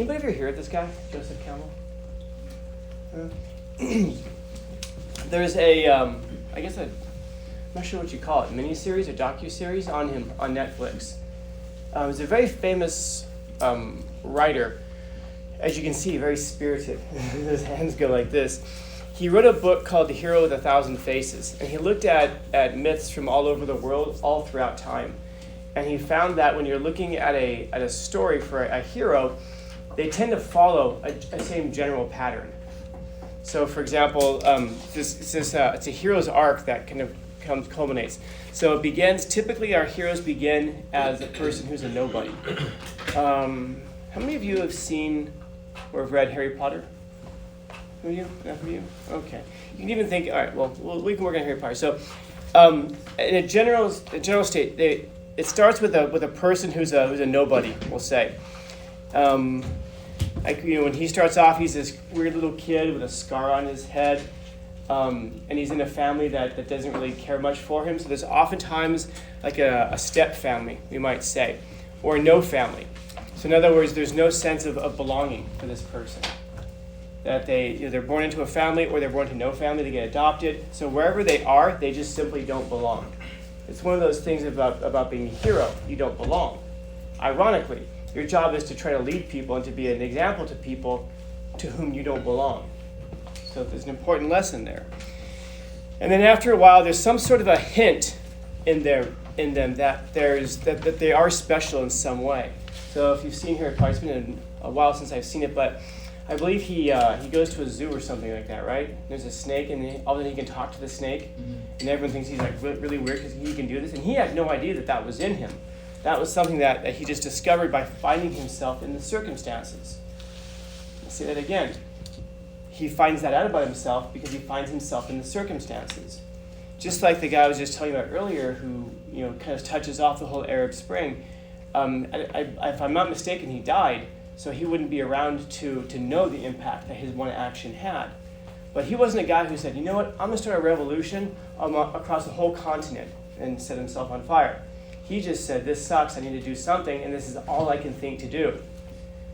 anybody ever hear of this guy, Joseph Campbell? There's I'm not sure what you call it, miniseries or docu-series on him on Netflix. He's a very famous writer. As you can see, very spirited. His hands go like this. He wrote a book called The Hero with a Thousand Faces, and he looked at myths from all over the world, all throughout time. And he found that when you're looking at a story for a hero, they tend to follow a same general pattern. So, for example, it's a hero's arc that kind of culminates. So it begins, typically our heroes begin as a person who's a nobody. How many of you have seen or have read Harry Potter? Who are you? Enough of you? Okay. You can even think, all right, well, we can work on Harry Potter. So in a general state, it starts with a person who's a nobody, we'll say. When he starts off, he's this weird little kid with a scar on his head, and he's in a family that doesn't really care much for him. So there's oftentimes like a step family, we might say, or no family. So in other words, there's no sense of belonging for this person. That they're born into a family or they're born to no family, they get adopted. So wherever they are, they just simply don't belong. It's one of those things about being a hero. You don't belong. Ironically, your job is to try to lead people and to be an example to people to whom you don't belong. So there's an important lesson there. And then after a while, there's some sort of a hint in them that they are special in some way. So if you've seen Harry Potter, it's been a while since I've seen it, but I believe he goes to a zoo or something like that, right? There's a snake, and all of a sudden he can talk to the snake, and everyone thinks he's like really weird because he can do this, and he had no idea that was in him. That was something that he just discovered by finding himself in the circumstances. I'll say that again. He finds that out about himself because he finds himself in the circumstances. Just like the guy I was just telling you about earlier who kind of touches off the whole Arab Spring. If I'm not mistaken, he died, so he wouldn't be around to know the impact that his one action had. But he wasn't a guy who said, you know what, I'm going to start a revolution across the whole continent and set himself on fire. He just said, this sucks, I need to do something, and this is all I can think to do.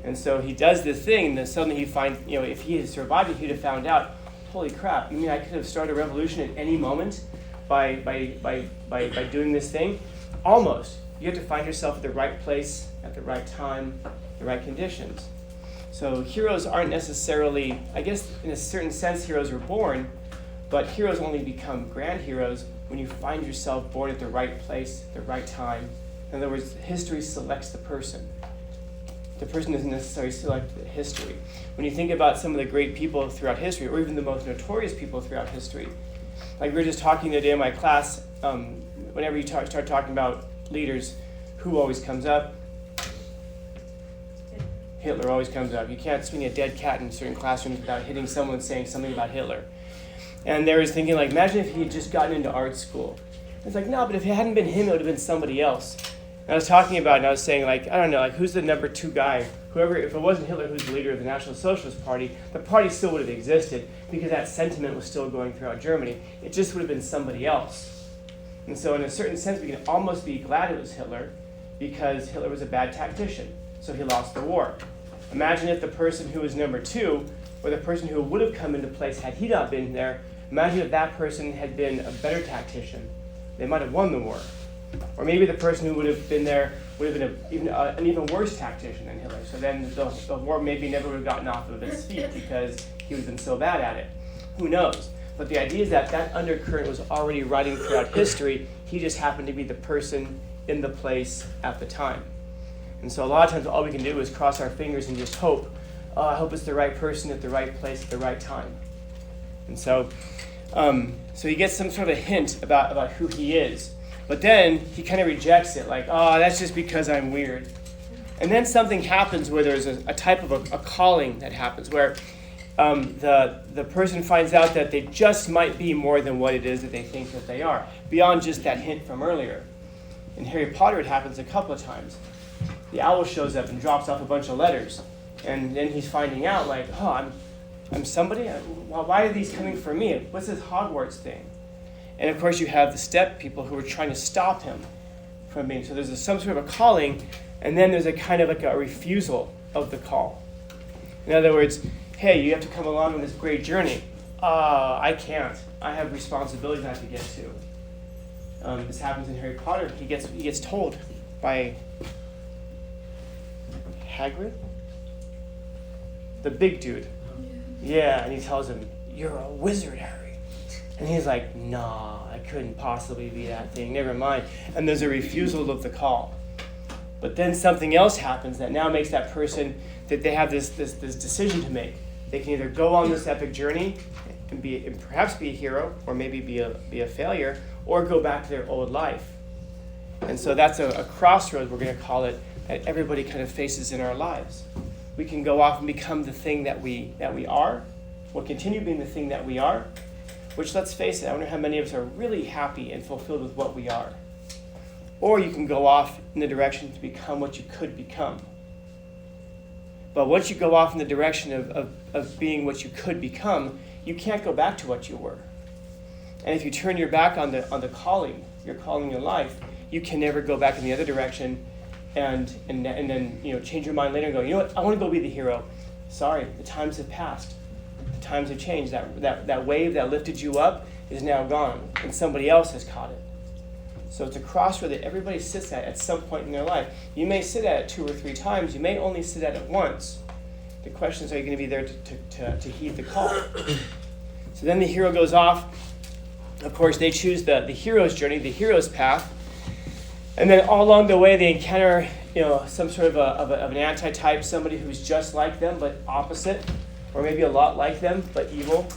And so he does this thing, and then suddenly he finds, if he had survived it, he'd have found out, holy crap, you mean I could have started a revolution at any moment by doing this thing? Almost. You have to find yourself at the right place, at the right time, the right conditions. So heroes aren't necessarily, I guess in a certain sense heroes are born, but heroes only become grand heroes when you find yourself born at the right place, the right time. In other words, history selects the person. The person doesn't necessarily select the history. When you think about some of the great people throughout history, or even the most notorious people throughout history, like we were just talking the other day in my class, whenever you start talking about leaders, who always comes up? Hitler always comes up. You can't swing a dead cat in certain classrooms without hitting someone saying something about Hitler. And they was thinking, like, imagine if he had just gotten into art school. It's like, no, but if it hadn't been him, it would have been somebody else. And I was talking about it, and I was saying, like, I don't know, like, who's the number two guy? Whoever, if it wasn't Hitler who's the leader of the National Socialist Party, the party still would have existed because that sentiment was still going throughout Germany. It just would have been somebody else. And so in a certain sense, we can almost be glad it was Hitler because Hitler was a bad tactician, so he lost the war. Imagine if the person who was number two, or the person who would have come into place had he not been there, imagine if that person had been a better tactician. They might have won the war. Or maybe the person who would have been there would have been an even worse tactician than Hitler. So then the war maybe never would have gotten off of its feet because he would have been so bad at it. Who knows? But the idea is that undercurrent was already running throughout history. He just happened to be the person in the place at the time. And so a lot of times all we can do is cross our fingers and just hope. Oh, I hope it's the right person at the right place at the right time. And so he gets some sort of hint about who he is. But then he kind of rejects it, like, oh, that's just because I'm weird. And then something happens where there's a type of a calling that happens, where the person finds out that they just might be more than what it is that they think that they are, beyond just that hint from earlier. In Harry Potter, it happens a couple of times. The owl shows up and drops off a bunch of letters. And then he's finding out, like, oh, I'm somebody? Why are these coming from me? What's this Hogwarts thing? And of course, you have the step people who are trying to stop him from being. So there's some sort of a calling, and then there's a kind of like a refusal of the call. In other words, hey, you have to come along on this great journey. I can't. I have responsibilities I have to get to. This happens in Harry Potter. He gets told by Hagrid, the big dude. Yeah, and he tells him, "You're a wizard, Harry." And he's like, "Nah, I couldn't possibly be that thing. Never mind." And there's a refusal of the call. But then something else happens that now makes that person, that they have this decision to make. They can either go on this epic journey and perhaps be a hero, or maybe be a failure, or go back to their old life. And so that's a crossroad, we're going to call it, that everybody kind of faces in our lives. We can go off and become the thing that we are, or continue being the thing that we are, which, let's face it, I wonder how many of us are really happy and fulfilled with what we are. Or you can go off in the direction to become what you could become. But once you go off in the direction of being what you could become, you can't go back to what you were. And if you turn your back on the calling, your calling in life, you can never go back in the other direction and then change your mind later and go, you know what, I want to go be the hero. Sorry, the times have passed. The times have changed. That wave that lifted you up is now gone, and somebody else has caught it. So it's a crossroad that everybody sits at some point in their life. You may sit at it 2 or 3 times. You may only sit at it once. The question is, are you going to be there to heed the call? So then the hero goes off. Of course, they choose the hero's journey, the hero's path. And then all along the way, they encounter some sort of an anti-type, somebody who's just like them but opposite, or maybe a lot like them but evil.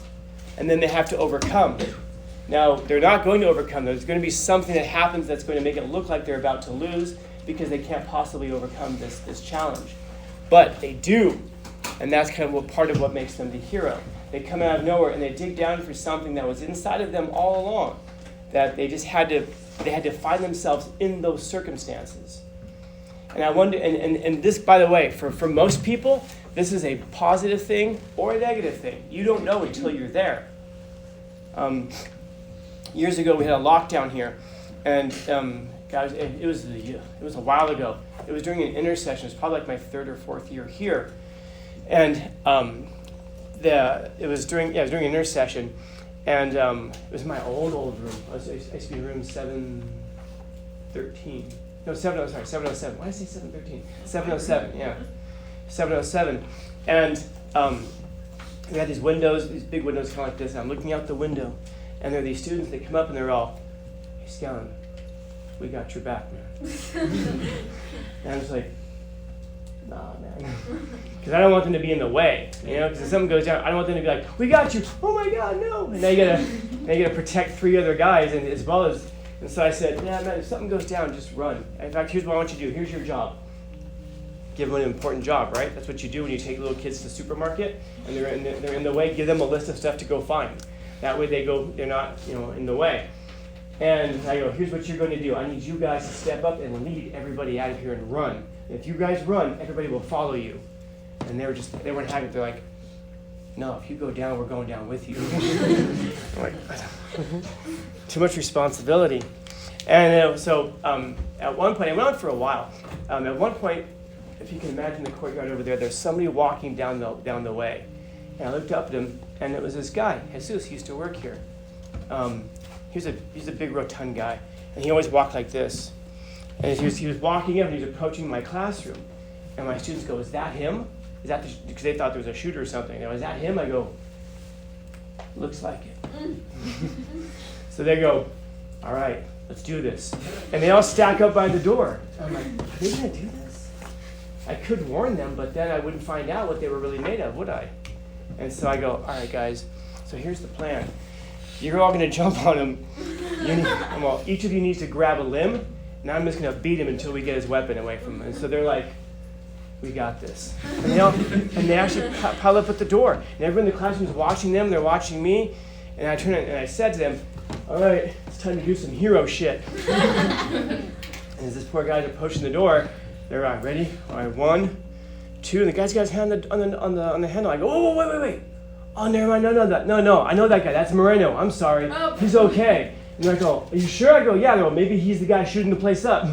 And then they have to overcome. Now, they're not going to overcome. There's going to be something that happens that's going to make it look like they're about to lose because they can't possibly overcome this challenge. But they do, and that's kind of part of what makes them the hero. They come out of nowhere and they dig down for something that was inside of them all along, that they just had to find themselves in those circumstances. And I wonder, and this, by the way, for most people, this is a positive thing or a negative thing. You don't know until you're there. Years ago, we had a lockdown here, and guys, it was a while ago. It was during an intercession. It was probably like my 3rd or 4th year here, and it was during an intercession, and it was my old room. I used to be in room 713. No, 707. Why did I say 713? 707. Yeah, 707, and we had these windows, these big windows, kind of like this. And I'm looking out the window. And there are these students that come up and they're all, "Hey, Scout, we got your back, man." And I was like, "Nah, man." Because I don't want them to be in the way, because if something goes down, I don't want them to be like, "We got you." "Oh my God, no." And now you gotta protect 3 other guys, and so I said, "Yeah, man, if something goes down, just run. In fact, here's what I want you to do. Here's your job." Give them an important job, right? That's what you do when you take little kids to the supermarket and they're in the way. Give them a list of stuff to go find. That way they're not, in the way. And I go, "Here's what you're going to do. I need you guys to step up and lead everybody out of here and run. And if you guys run, everybody will follow you." And they weren't having it. They're like, "No, if you go down, we're going down with you." I'm like, too much responsibility. And so at one point, it went on for a while. At one point, if you can imagine the courtyard over there, there's somebody walking down the way. And I looked up at him, and it was this guy, Jesus. He used to work here. He's a big, rotund guy, and he always walked like this. And he was walking up, and he was approaching my classroom. And my students go, "Is that him? Is that because they thought there was a shooter or something?" They go, "Is that him?" I go, "Looks like it." So they go, "All right, let's do this." And they all stack up by the door. I'm like, "Are they going to do this?" I could warn them, but then I wouldn't find out what they were really made of, would I? And so I go, "All right, guys, so here's the plan. You're all going to jump on him. Each of you needs to grab a limb, and I'm just going to beat him until we get his weapon away from him." And so they're like, "We got this." And they actually pile up at the door. And everyone in the classroom is watching them. They're watching me. And I turned and I said to them, "All right, it's time to do some hero shit." And as this poor guy's approaching the door, they're all right, ready? All right, 1, 2, and the guy's got his hand on the handle. I go, "Oh, wait. Oh, never mind. No, I know that guy. That's Moreno. I'm sorry. Oh. He's okay." And I go, "Are you sure?" I go, "Yeah." They go, "Maybe he's the guy shooting the place up."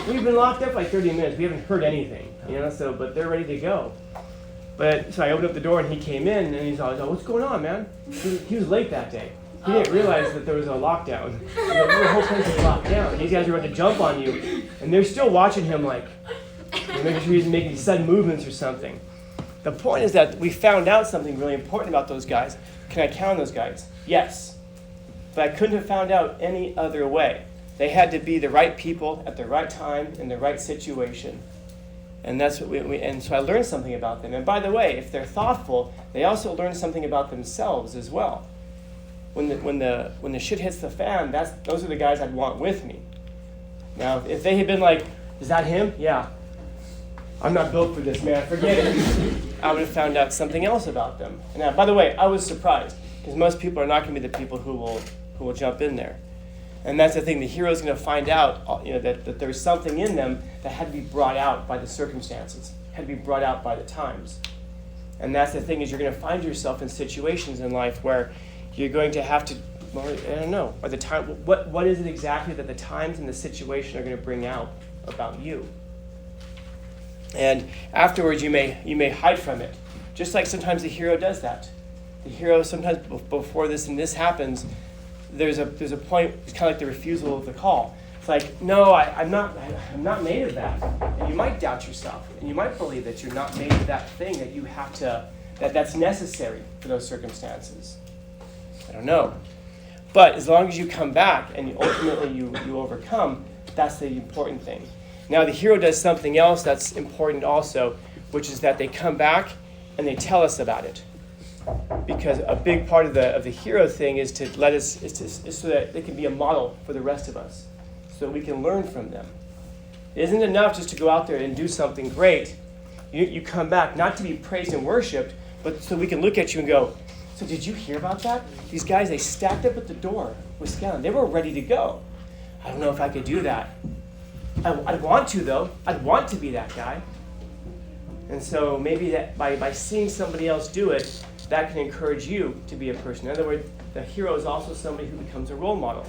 We've been locked up like 30 minutes. We haven't heard anything, so, but they're ready to go. But so I opened up the door and he came in and he's all, what's going on, man? He was late that day. He didn't realize that there was a lockdown. The whole place is locked down. These guys are about to jump on you. And they're still watching him like, making sure he's making sudden movements or something. The point is that we found out something really important about those guys. Can I count on those guys? Yes. But I couldn't have found out any other way. They had to be the right people at the right time in the right situation. And that's what and so I learned something about them. And by the way, if they're thoughtful, they also learn something about themselves as well. When the shit hits the fan, those are the guys I'd want with me. Now, if they had been like, is that him? Yeah. I'm not built for this, man. Forget it. I would have found out something else about them. And by the way, I was surprised because most people are not going to be the people who will jump in there. And that's the thing. The hero's going to find out, that there's something in them that had to be brought out by the circumstances, had to be brought out by the times. And that's the thing is you're going to find yourself in situations in life where you're going to have to, I don't know, or the time. What is it exactly that the times and the situation are going to bring out about you? And afterwards, you may hide from it, just like sometimes the hero does that. The hero sometimes before this happens, there's a point. It's kind of like the refusal of the call. It's like, no, I'm not made of that. And you might doubt yourself, and you might believe that you're not made of that thing that you have to, that's necessary for those circumstances. I don't know. But as long as you come back and ultimately you overcome, that's the important thing. Now the hero does something else that's important also, which is that they come back and they tell us about it. Because a big part of the hero thing is to let us is so that they can be a model for the rest of us, so that we can learn from them. It isn't enough just to go out there and do something great. You come back not to be praised and worshipped, but so we can look at you and go, so did you hear about that? These guys, they stacked up at the door with Scanlon. They were ready to go. I don't know if I could do that. I'd want to, though. I'd want to be that guy. And so maybe that by seeing somebody else do it, that can encourage you to be a person. In other words, the hero is also somebody who becomes a role model.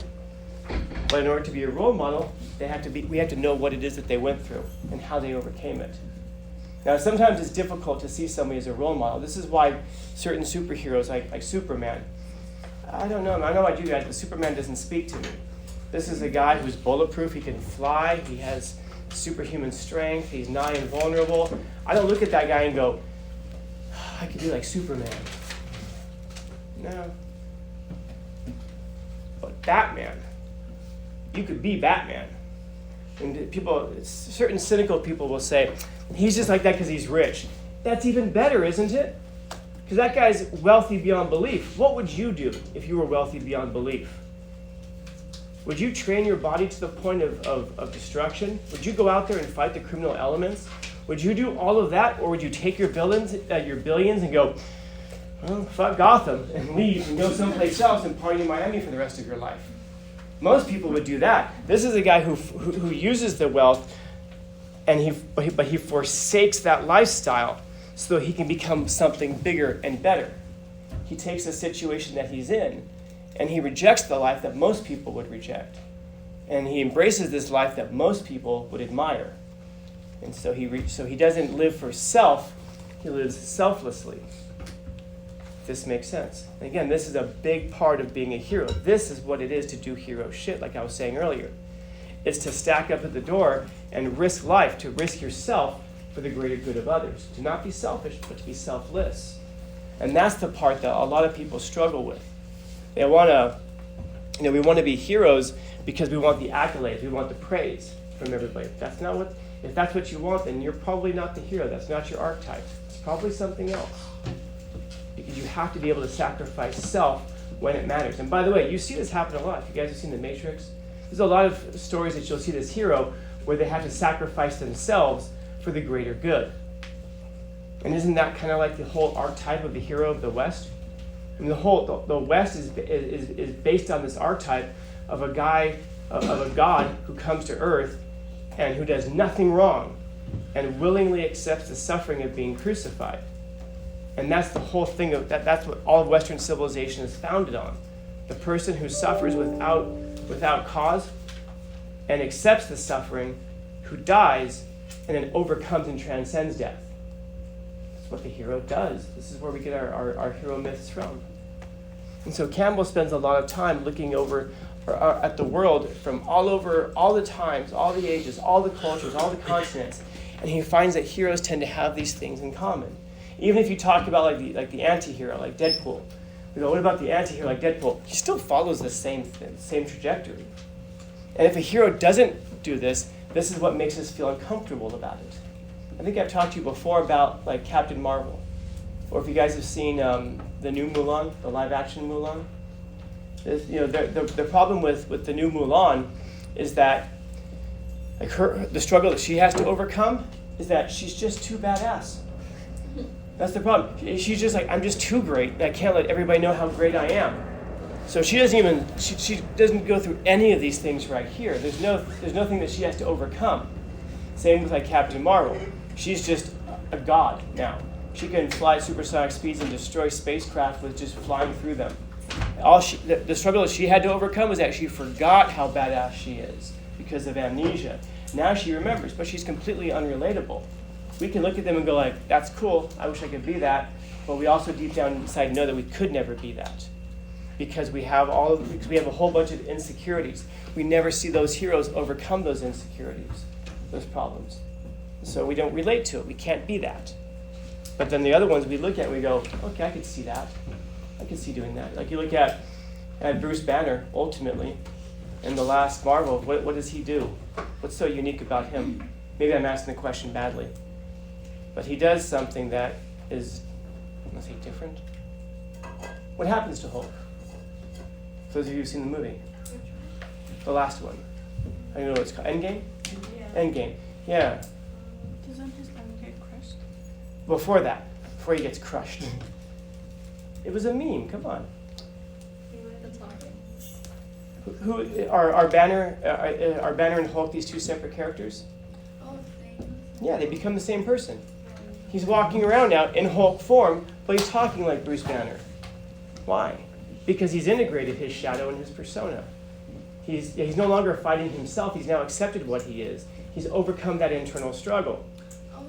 But in order to be a role model, we have to know what it is that they went through and how they overcame it. Now, sometimes it's difficult to see somebody as a role model. This is why certain superheroes, like Superman, I don't know about you guys, but Superman doesn't speak to me. This is a guy who's bulletproof. He can fly. He has superhuman strength. He's nigh invulnerable. I don't look at that guy and go, I could be like Superman. No. But Batman, you could be Batman. And certain cynical people will say, he's just like that because he's rich. That's even better, isn't it? Because that guy's wealthy beyond belief. What would you do if you were wealthy beyond belief? Would you train your body to the point of destruction? Would you go out there and fight the criminal elements? Would you do all of that, or would you take your billions and go, well, fuck Gotham, and leave and go someplace else and party in Miami for the rest of your life? Most people would do that. This is a guy who uses the wealth, and he forsakes that lifestyle so he can become something bigger and better. He takes a situation that he's in, and he rejects the life that most people would reject. And he embraces this life that most people would admire. And so he doesn't live for self, he lives selflessly. If this makes sense. And again, this is a big part of being a hero. This is what it is to do hero shit, like I was saying earlier. It's to stack up at the door and risk life, to risk yourself for the greater good of others. To not be selfish, but to be selfless. And that's the part that a lot of people struggle with. They want to, we want to be heroes because we want the accolades, we want the praise from everybody. If that's what you want, then you're probably not the hero. That's not your archetype. It's probably something else. Because you have to be able to sacrifice self when it matters. And by the way, you see this happen a lot. If you guys have seen The Matrix, there's a lot of stories that you'll see this hero where they have to sacrifice themselves for the greater good. And isn't that kind of like the whole archetype of the hero of the West? I mean, the West is based on this archetype of a guy, of a God who comes to earth and who does nothing wrong and willingly accepts the suffering of being crucified. And that's the whole thing of that's what all of Western civilization is founded on. The person who suffers without cause and accepts the suffering, who dies and then overcomes and transcends death. That's what the hero does. This is where we get our hero myths from. And so Campbell spends a lot of time looking over at the world from all over, all the times, all the ages, all the cultures, all the continents, and he finds that heroes tend to have these things in common. Even if you talk about like the anti-hero, like Deadpool, we go, what about the anti-hero like Deadpool? He still follows the same trajectory. And if a hero doesn't do this, this is what makes us feel uncomfortable about it. I think I've talked to you before about like Captain Marvel, or if you guys have seen the new Mulan, the live-action Mulan. The problem with the new Mulan is that like the struggle that she has to overcome is that she's just too badass. That's the problem. She's just like, I'm just too great, and I can't let everybody know how great I am. So she doesn't go through any of these things right here. There's nothing that she has to overcome. Same with like Captain Marvel. She's just a god now. She can fly at supersonic speeds and destroy spacecraft with just flying through them. The struggle that she had to overcome was that she forgot how badass she is because of amnesia. Now she remembers, but she's completely unrelatable. We can look at them and go like, that's cool, I wish I could be that, but we also deep down inside know that we could never be that. Because we have a whole bunch of insecurities. We never see those heroes overcome those insecurities, those problems. So we don't relate to it. We can't be that. But then the other ones we look at and we go, okay, I could see that. I could see doing that. Like you look at Bruce Banner, ultimately, in the last Marvel, what does he do? What's so unique about him? Maybe I'm asking the question badly. But he does something that is, let's say, different. What happens to Hulk? For those of you who've seen the movie. The last one. I don't know what it's called. Endgame? Yeah. Endgame. Yeah. Doesn't his arm get crushed? Before he gets crushed. It was a meme. Come on. Who are Banner and Hulk these two separate characters? Oh, yeah, they become the same person. He's walking around now in Hulk form, but he's talking like Bruce Banner. Why? Because he's integrated his shadow and his persona. He's no longer fighting himself. He's now accepted what he is. He's overcome that internal struggle. Oh,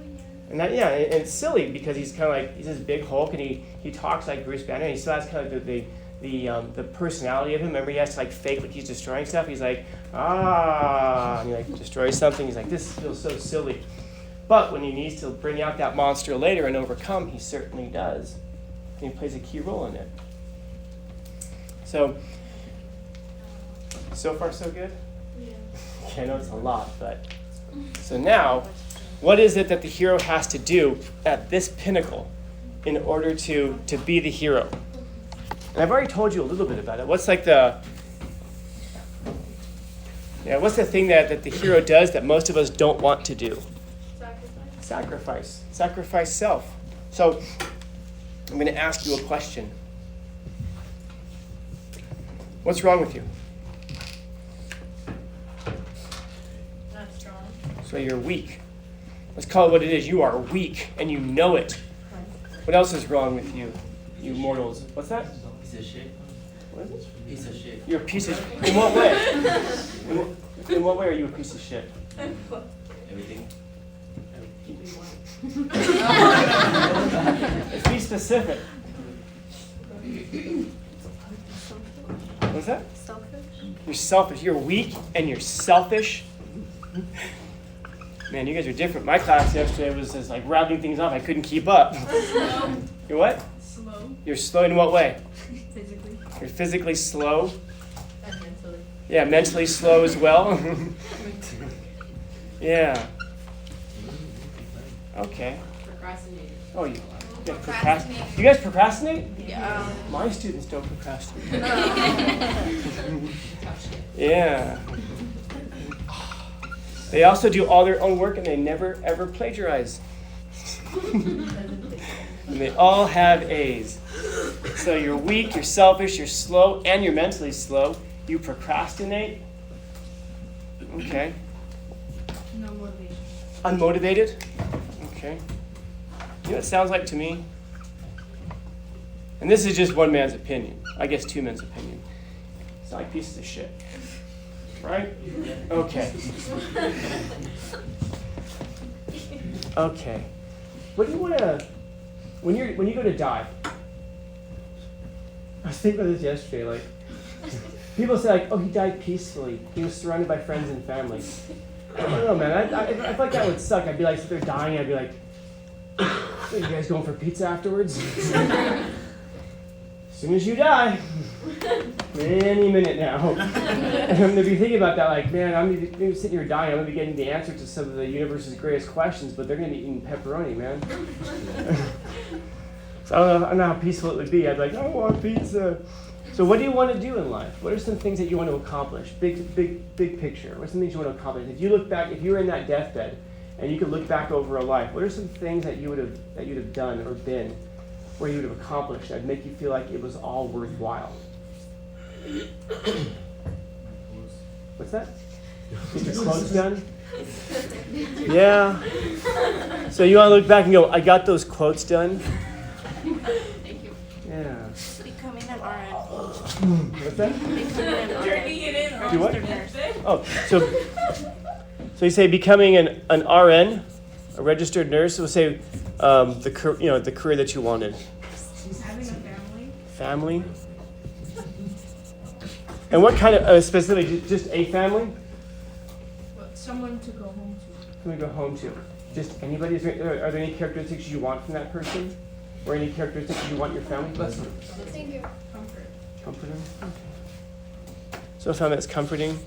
And it's silly because he's kind of like, he's this big Hulk and he talks like Bruce Banner and he still has kind of the personality of him. Remember, he has to like fake like he's destroying stuff. He's like, and he like destroys something. He's like, this feels so silly. But when he needs to bring out that monster later and overcome, he certainly does. And he plays a key role in it. So far so good? Yeah. Okay, I know it's a lot, but... So now, what is it that the hero has to do at this pinnacle in order to be the hero? And I've already told you a little bit about it. What's like what's the thing that the hero does that most of us don't want to do? Sacrifice self. So I'm going to ask you a question. What's wrong with you? Not strong. So you're weak. Let's call it what it is. You are weak, and you know it. What else is wrong with you, you mortals? What's that? Piece of shit. What is it? Piece of shit. You're a piece of shit. In what way? In what way are you a piece of shit? Everything. Let's be specific. What's that? Selfish. You're selfish. You're weak and you're selfish. Man, you guys are different. My class yesterday was just like rounding things off. I couldn't keep up. Slow. You're what? Slow. You're slow in what way? Physically. You're physically slow. And mentally. Yeah, mentally slow as well. Yeah. Okay. Procrastinating. Oh, you Procrastinate. You guys procrastinate? Yeah. My students don't procrastinate. Yeah. They also do all their own work and they never ever plagiarize. And they all have A's. So you're weak, you're selfish, you're slow, and you're mentally slow. You procrastinate. Okay. No motivation. Unmotivated. Okay. You know what it sounds like to me? And this is just one man's opinion. I guess two men's opinion. It's like pieces of shit. Right? Okay. Okay. What do you want to when you go to die, I was thinking about this yesterday, like, people say, like, oh, he died peacefully. He was surrounded by friends and family. I don't know, man. I feel like that would suck. I'd be like, if they're dying, I'd be like, so you guys going for pizza afterwards? As soon as you die, any minute now. And I'm going to be thinking about that, like, man, I'm going to be sitting here dying. I'm going to be getting the answer to some of the universe's greatest questions, but they're going to be eating pepperoni, man. So I don't know how peaceful it would be. I'd be like, I want pizza. So what do you want to do in life? What are some things that you want to accomplish? Big picture. What are some things you want to accomplish? If you look back, if you were in that deathbed and you could look back over a life, what are some things that you'd have done or been where you would have accomplished that'd make you feel like it was all worthwhile? What's that? Get your clothes done? Yeah. So you want to look back and go, I got those quotes done? Thank you. Yeah. Becoming an RN. What's that? Becoming an Turning it in. Do what? Nurse. Oh, so you say becoming an RN, a registered nurse. We'll say the career that you wanted. Having a family. Family. And what kind of specifically just a family? Someone to go home to. Someone to go home to. Just anybody? Are there any characteristics you want from that person, or any characteristics you want your family? Bless them. Thank you. Comfort. Comforting. Okay. So a family that's comforting.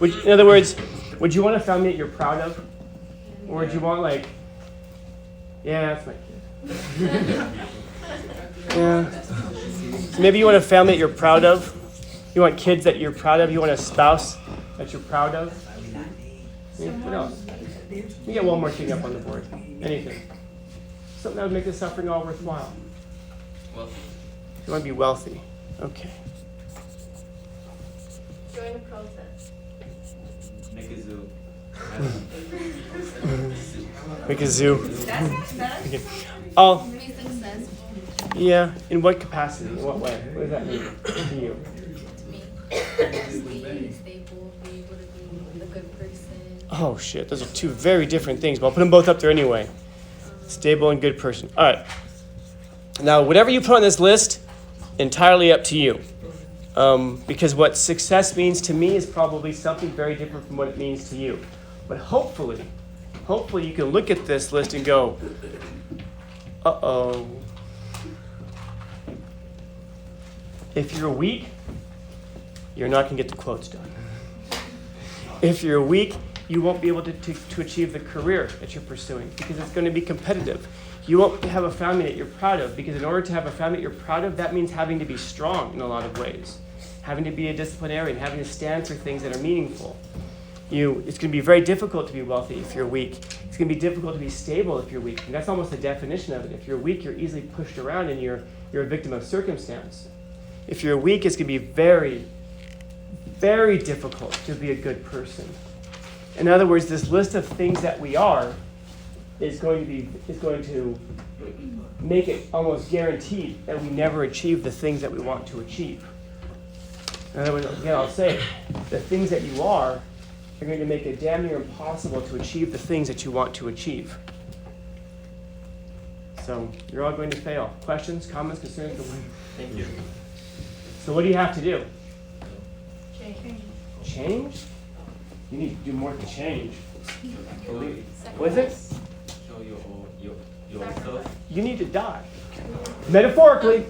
In other words, would you want a family that you're proud of? Or would you want yeah, that's my kid. Yeah. So maybe you want a family that you're proud of. You want kids that you're proud of. You want a spouse that you're proud of. Yeah, what else? You get one more thing up on the board. Anything. Something that would make the suffering all worthwhile. Wealthy. You want to be wealthy. Okay. Join a protest. Make a zoo. Make a zoo. That's Okay. Oh, be successful yeah. In what capacity? In what way? What does that mean to you? to me. Be stable, be able to be a good person. Oh, shit. Those are two very different things, but I'll put them both up there anyway. Stable and good person. All right. Now, whatever you put on this list, entirely up to you. Because what success means to me is probably something very different from what it means to you. But hopefully you can look at this list and go, uh-oh. If you're weak, you're not going to get the quotes done. If you're weak, you won't be able to achieve the career that you're pursuing because it's going to be competitive. You won't have a family that you're proud of because in order to have a family that you're proud of, that means having to be strong in a lot of ways. Having to be a disciplinarian, having to stand for things that are meaningful. It's going to be very difficult to be wealthy if you're weak. It's going to be difficult to be stable if you're weak. And that's almost the definition of it. If you're weak, you're easily pushed around and you're a victim of circumstance. If you're weak, it's going to be very, very difficult to be a good person. In other words, this list of things that we are is going to make it almost guaranteed that we never achieve the things that we want to achieve. In other words, again, I'll say it, the things that you are going to make it damn near impossible to achieve the things that you want to achieve. So you're all going to fail. Questions, comments, concerns? Thank you. So what do you have to do? Change. Change? You need to do more than change. Believe. What is it? Show yourself. You need to die. Metaphorically.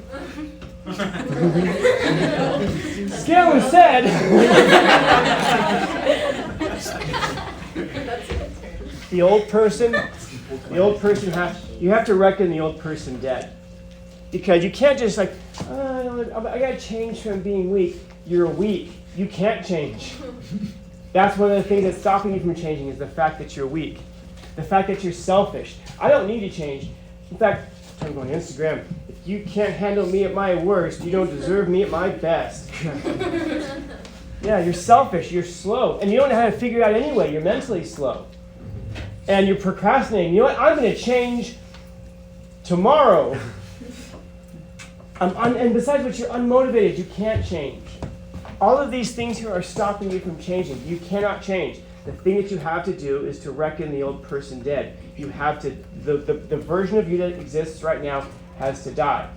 Scanlon said. The old person you have to reckon the old person dead. Because you can't just I gotta change from being weak. You're weak. You can't change. That's one of the things that's stopping you from changing is the fact that you're weak. The fact that you're selfish. I don't need to change. In fact, I'm going on Instagram. If you can't handle me at my worst, you don't deserve me at my best. Yeah, you're selfish. You're slow. And you don't know how to figure it out anyway. You're mentally slow. And you're procrastinating. You know what? I'm going to change tomorrow. And besides which, you're unmotivated. You can't change. All of these things here are stopping you from changing. You cannot change. The thing that you have to do is to reckon the old person dead. You have to, the version of you that exists right now has to die.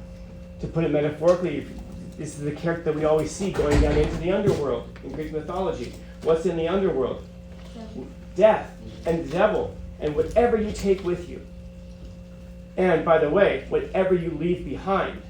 To put it metaphorically, this is the character that we always see going down into the underworld in Greek mythology. What's in the underworld? Death and the devil and whatever you take with you. And by the way, whatever you leave behind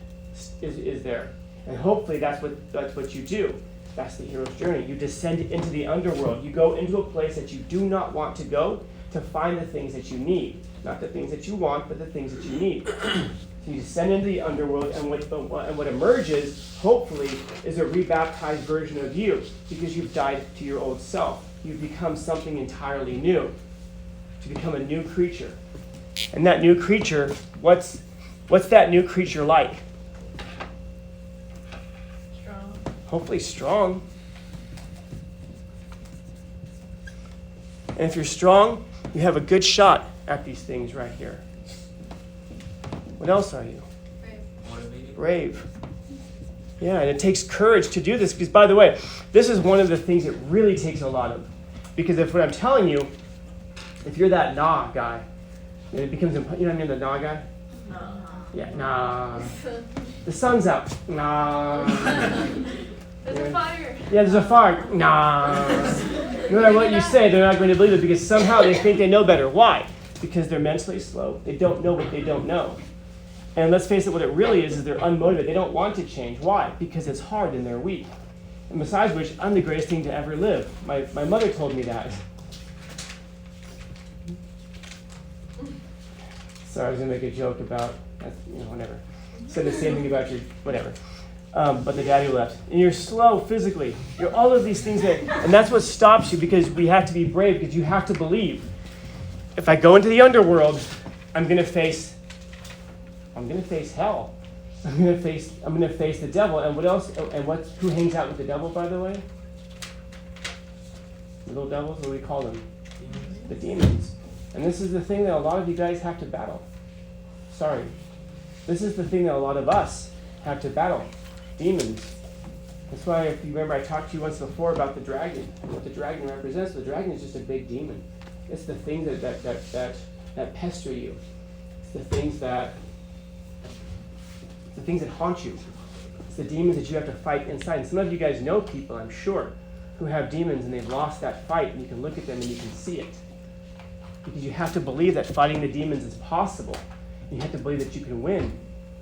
is there. And hopefully that's what you do. That's the hero's journey. You descend into the underworld. You go into a place that you do not want to go to find the things that you need. Not the things that you want, but the things that you need. So you descend into the underworld, and what emerges, hopefully, is a rebaptized version of you, because you've died to your old self. You've become something entirely new. To become a new creature. And that new creature, what's that new creature like? Strong. Hopefully strong. And if you're strong, you have a good shot at these things right here. What else are you? Motivated. Brave. Yeah, and it takes courage to do this, because, by the way, this is one of the things it really takes a lot of. Because if what I'm telling you, if you're that nah guy, and it becomes, you know what I mean, the nah guy? No. Yeah, nah. The sun's out. Nah. There's a fire. Yeah, there's a fire. Nah. No matter what you say, they're not going to believe it, because somehow they think they know better. Why? Because they're mentally slow. They don't know what they don't know. And let's face it, what it really is they're unmotivated. They don't want to change. Why? Because it's hard and they're weak. And besides which, I'm the greatest thing to ever live. My mother told me that. Sorry, I was going to make a joke about, whatever. Said the same thing about your, whatever. But the daddy left. And you're slow physically. You're all of these things and that's what stops you, because we have to be brave, because you have to believe. If I go into the underworld, I'm going to face hell. I'm going to face the devil. And what else? And who hangs out with the devil, by the way? Little devils, what do we call them? The demons. And this is the thing that a lot of you guys have to battle. Sorry. This is the thing that a lot of us have to battle. Demons. That's why, if you remember, I talked to you once before about the dragon and what the dragon represents. The dragon is just a big demon. It's the things that pester you. It's the things that haunt you. It's the demons that you have to fight inside. And some of you guys know people, I'm sure, who have demons and they've lost that fight, and you can look at them and you can see it. Because you have to believe that fighting the demons is possible. You have to believe that you can win.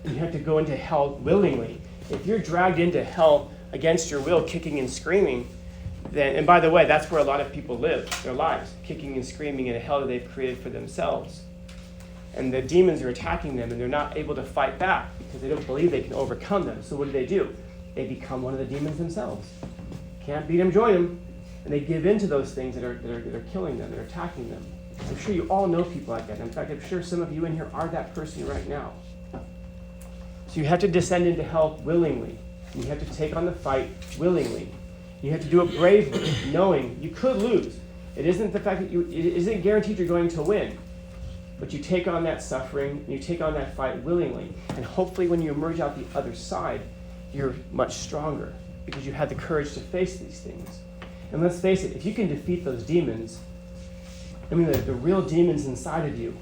And you have to go into hell willingly. If you're dragged into hell against your will, kicking and screaming, then, and by the way, that's where a lot of people live their lives, kicking and screaming in a hell that they've created for themselves. And the demons are attacking them, and they're not able to fight back because they don't believe they can overcome them. So what do? They become one of the demons themselves. Can't beat them, join them. And they give in to those things that are killing them, that are attacking them. I'm sure you all know people like that. In fact, I'm sure some of you in here are that person right now. So you have to descend into hell willingly. You have to take on the fight willingly. You have to do it bravely, knowing you could lose. It isn't the fact that it isn't guaranteed you're going to win. But you take on that suffering, and you take on that fight willingly. And hopefully when you emerge out the other side, you're much stronger because you had the courage to face these things. And let's face it, if you can defeat those demons, the real demons inside of you,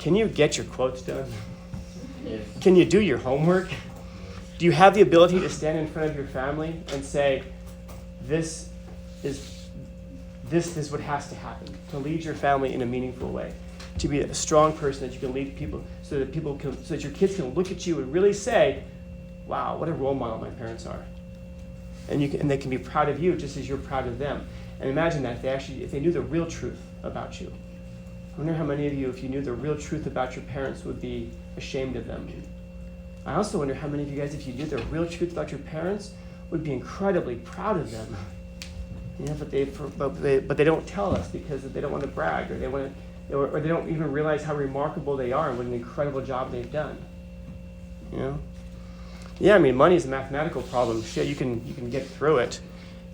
can you get your quotes done? Yes. Can you do your homework? Do you have the ability to stand in front of your family and say, this is what has to happen, to lead your family in a meaningful way, to be a strong person that you can lead people so that your kids can look at you and really say, wow, what a role model my parents are. And they can be proud of you just as you're proud of them. And imagine that if they knew the real truth about you. I wonder how many of you, if you knew the real truth about your parents, would be ashamed of them. I also wonder how many of you guys, if you knew the real truth about your parents, would be incredibly proud of them. But they don't tell us because they don't want to brag, or they don't even realize how remarkable they are and what an incredible job they've done. Yeah, money is a mathematical problem. Shit, you can get through it.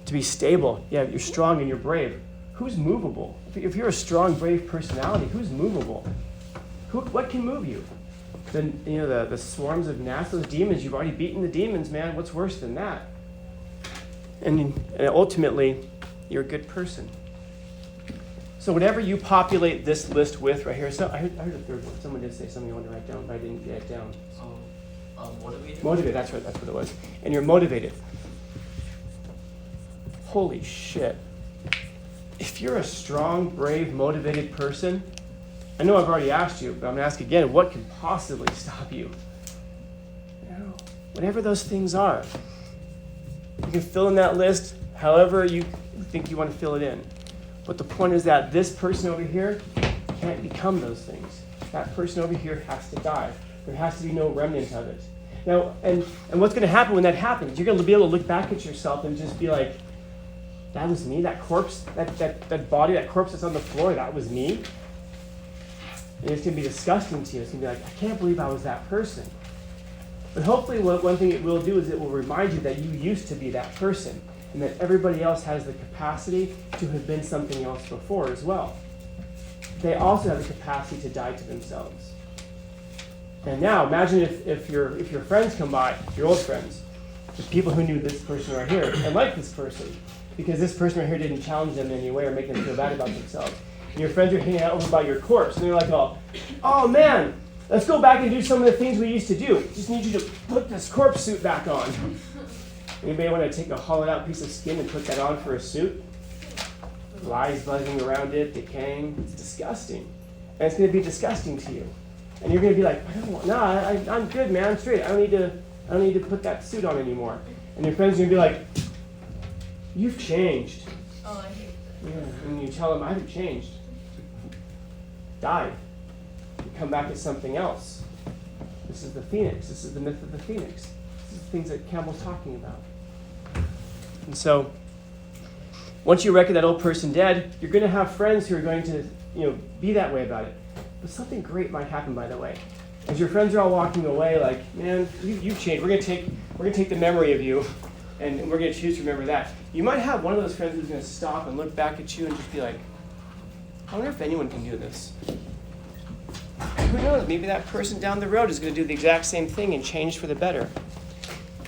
To be stable, yeah, you're strong and you're brave. Who's movable? If you're a strong, brave personality, who's movable? What can move you? The swarms of gnats, those demons. You've already beaten the demons, man. What's worse than that? And ultimately, you're a good person. So whatever you populate this list with right here, so I heard a third one. Someone did say something you wanted to write down, but I didn't get it down. Motivated? Motivated, that's right, that's what it was. And you're motivated. Holy shit. If you're a strong, brave, motivated person, I know I've already asked you, but I'm going to ask again, what can possibly stop you? Whatever those things are. You can fill in that list however you think you want to fill it in. But the point is that this person over here can't become those things. That person over here has to die. There has to be no remnant of it. Now, and what's going to happen when that happens? You're going to be able to look back at yourself and just be like, that was me, that corpse, that body, that corpse that's on the floor, that was me. And it's going to be disgusting to you. It's going to be like, I can't believe I was that person. But hopefully one thing it will do is it will remind you that you used to be that person and that everybody else has the capacity to have been something else before as well. They also have the capacity to die to themselves. And now imagine if your friends come by, your old friends, the people who knew this person right here and liked this person, because this person right here didn't challenge them in any way or make them feel bad about themselves. And your friends are hanging out over by your corpse, and they're like, oh man, let's go back and do some of the things we used to do. Just need you to put this corpse suit back on. Anybody want to take a hollowed out piece of skin and put that on for a suit? Flies buzzing around it, decaying. It's disgusting. And it's going to be disgusting to you. And you're going to be like, I'm good, man. I'm straight. I don't need to put that suit on anymore. And your friends are going to be like, you've changed. Oh, I hate that. Yeah. And you tell them, I haven't changed. Died. You come back as something else. This is the phoenix. This is the myth of the phoenix. This is the things that Campbell's talking about. And so, once you reckon that old person dead, you're going to have friends who are going to, be that way about it. But something great might happen, by the way. As your friends are all walking away, like, man, you've changed. We're going to take the memory of you, and we're going to choose to remember that. You might have one of those friends who's going to stop and look back at you and just be like, I wonder if anyone can do this. Who knows? Maybe that person down the road is going to do the exact same thing and change for the better.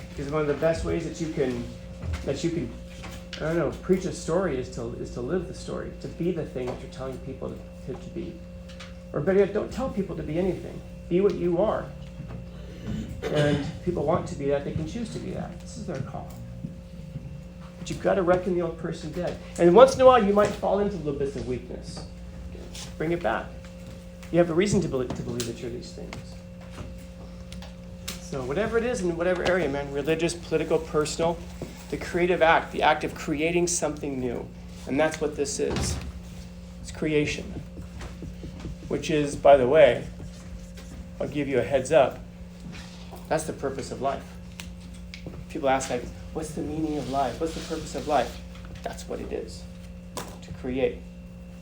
Because one of the best ways that you can, preach a story is to live the story, to be the thing that you're telling people to be. Or better yet, don't tell people to be anything. Be what you are. And if people want to be that, they can choose to be that. This is their call. But you've got to reckon the old person dead. And once in a while, you might fall into little bits of weakness. Bring it back. You have a reason to believe that you're these things. So whatever it is in whatever area, man, religious, political, personal, the creative act, the act of creating something new. And that's what this is. It's creation. Which is, by the way, I'll give you a heads up, that's the purpose of life. People ask, like, what's the meaning of life? What's the purpose of life? That's what it is. To create.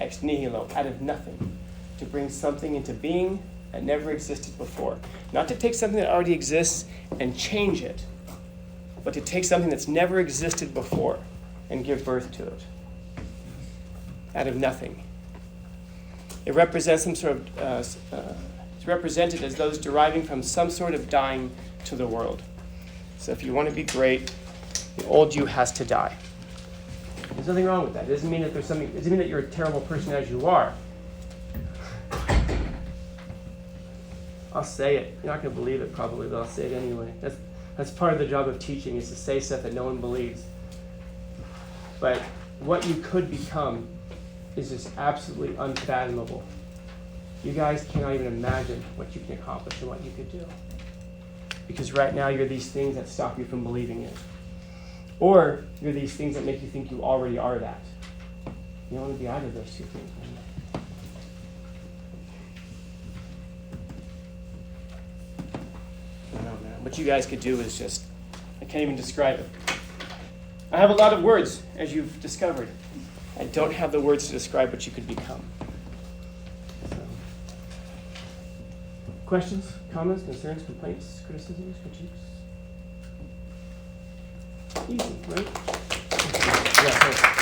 Ex nihilo, out of nothing. To bring something into being that never existed before. Not to take something that already exists and change it, but to take something that's never existed before and give birth to it. Out of nothing. It represents some sort of, it's represented as those deriving from some sort of dying to the world. So if you want to be great, the old you has to die. There's nothing wrong with that. It doesn't mean that it doesn't mean that you're a terrible person as you are. I'll say it. You're not going to believe it probably, but I'll say it anyway. That's part of the job of teaching, is to say stuff that no one believes. But what you could become is just absolutely unfathomable. You guys cannot even imagine what you can accomplish and what you could do. Because right now you're these things that stop you from believing it. Or you're these things that make you think you already are that. You don't want to be either of those two things. I don't know, man. What you guys could do is just, I can't even describe it. I have a lot of words, as you've discovered. I don't have the words to describe what you could become. So. Questions, comments, concerns, complaints, criticisms, critiques? Easy, right? Yeah,